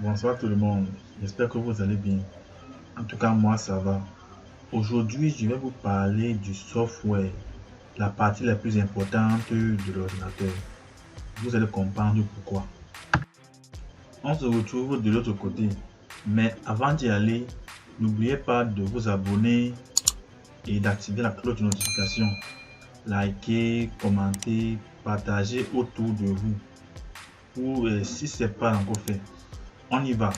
Bonsoir tout le monde, j'espère que vous allez bien. En tout cas, moi ça va. Aujourd'hui, je vais vous parler du software, la partie la plus importante de l'ordinateur. Vous allez comprendre pourquoi. On se retrouve de l'autre côté, mais avant d'y aller, n'oubliez pas de vous abonner et d'activer la cloche de notification. Likez, commentez, partagez autour de vous. Si ce n'est pas encore fait, on y va.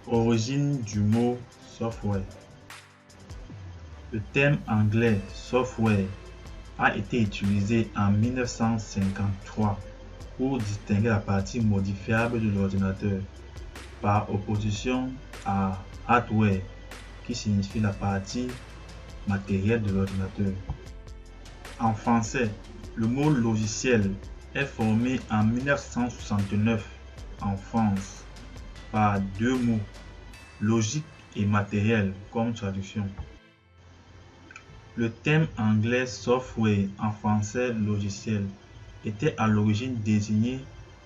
Origine du mot software. Le terme anglais software a été utilisé en 1953 pour distinguer la partie modifiable de l'ordinateur, par opposition à hardware, qui signifie la partie matérielle de l'ordinateur. En français, le mot logiciel est formé en 1969 en France par deux mots, logique et matériel comme traduction. Le terme anglais software, en français logiciel, était à l'origine désigné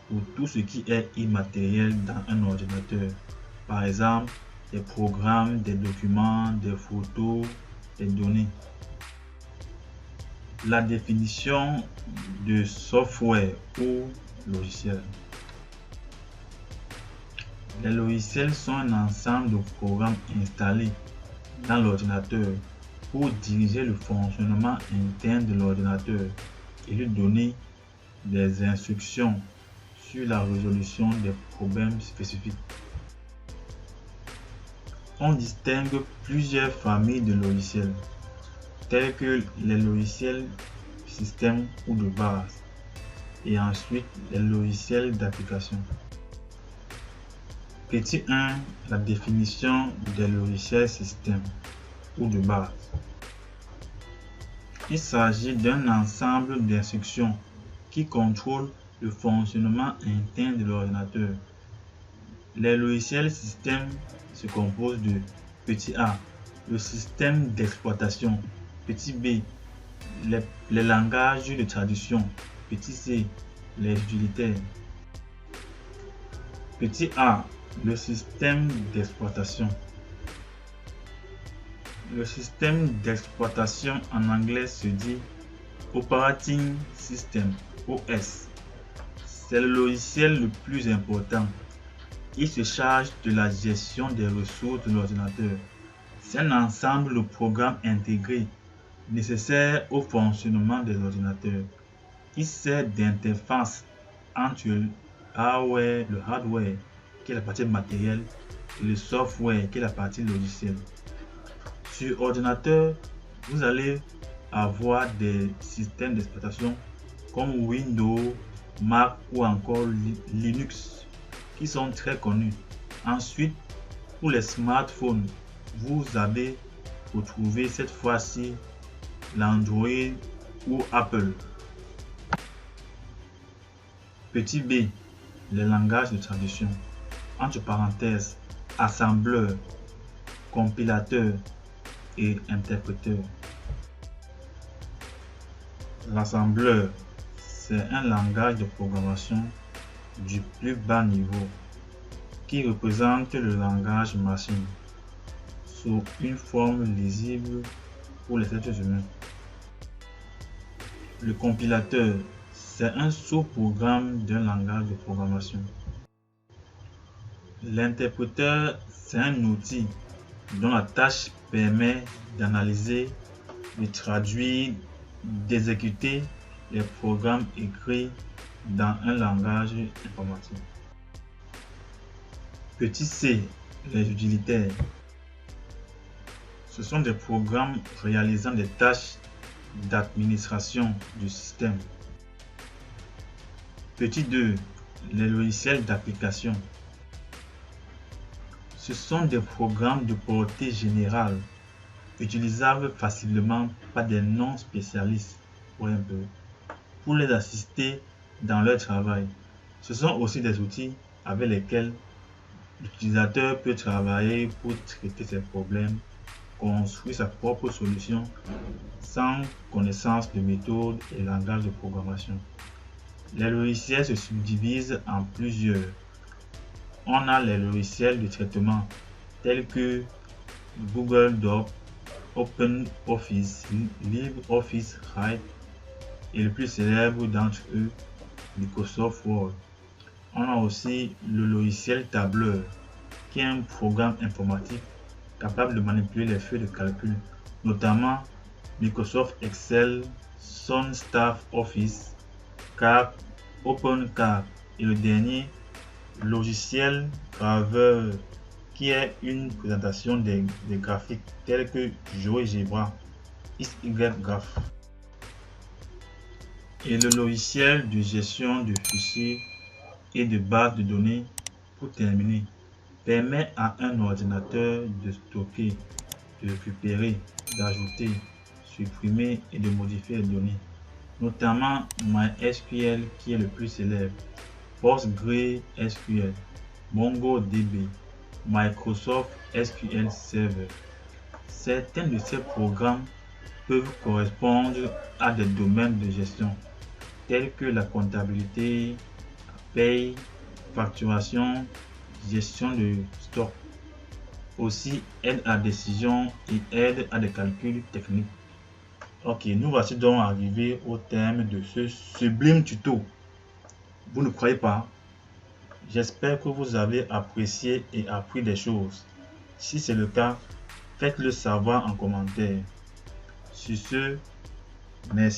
pour tout ce qui est immatériel dans un ordinateur. Par exemple, des programmes, des documents, des photos, des données. La définition de software ou logiciel. Les logiciels sont un ensemble de programmes installés dans l'ordinateur pour diriger le fonctionnement interne de l'ordinateur et lui donner des instructions sur la résolution des problèmes spécifiques. On distingue plusieurs familles de logiciels, tels que les logiciels système ou de base, et ensuite les logiciels d'application. Petit 1. La définition des logiciels système ou de base. Il s'agit d'un ensemble d'instructions qui contrôlent le fonctionnement interne de l'ordinateur. Les logiciels système se composent de petit a, le système d'exploitation, petit b, les langages de traduction, petit c, les utilitaires. Petit a, le système d'exploitation. Le système d'exploitation en anglais se dit Operating System, OS. C'est le logiciel le plus important. Il se charge de la gestion des ressources de l'ordinateur. C'est un ensemble de programmes intégrés nécessaires au fonctionnement des ordinateurs. Il sert d'interface entre le hardware, qui est la partie matérielle, et le software, qui est la partie logicielle. Sur ordinateur, vous allez avoir des systèmes d'exploitation comme Windows, Mac ou encore Linux qui sont très connus. Ensuite, pour les smartphones, vous allez retrouver cette fois-ci l'Android ou Apple. Petit b, les langages de traduction. Entre parenthèses, assembleur, compilateur et interpréteur. L'assembleur, c'est un langage de programmation du plus bas niveau qui représente le langage machine sous une forme lisible pour les êtres humains. Le compilateur, c'est un sous-programme d'un langage de programmation. L'interpréteur, c'est un outil dont la tâche permet d'analyser, de traduire, d'exécuter les programmes écrits dans un langage informatique. Petit c, les utilitaires. Ce sont des programmes réalisant des tâches d'administration du système. Petit 2, les logiciels d'application. Ce sont des programmes de portée générale, utilisables facilement par des non-spécialistes pour les assister dans leur travail. Ce sont aussi des outils avec lesquels L'utilisateur peut travailler pour traiter ses problèmes, construire sa propre solution sans connaissance de méthode et langage de programmation. Les logiciels se subdivisent en plusieurs. On a les logiciels de traitement tels que Google Docs, OpenOffice, LibreOffice Write et le plus célèbre d'entre eux, Microsoft Word. On a aussi le logiciel tableur, qui est un programme informatique capable de manipuler les feuilles de calcul, notamment Microsoft Excel, SunStaff Office, Calc, OpenCalc et le dernier, logiciel graveur, qui est une présentation des graphiques tels que GeoGebra, XYGraph. Et le logiciel de gestion de fichiers et de base de données, pour terminer, permet à un ordinateur de stocker, de récupérer, d'ajouter, supprimer et de modifier les données, notamment MySQL qui est le plus célèbre, PostgreSQL, MongoDB, Microsoft SQL Server. Certains de ces programmes peuvent correspondre à des domaines de gestion tels que la comptabilité, paye, facturation, gestion de stock. Aussi aide à décision et aide à des calculs techniques. Ok, nous voici donc arrivés au terme de ce sublime tuto. Vous ne croyez pas? J'espère que vous avez apprécié et appris des choses. Si c'est le cas, faites-le savoir en commentaire. Sur ce, merci.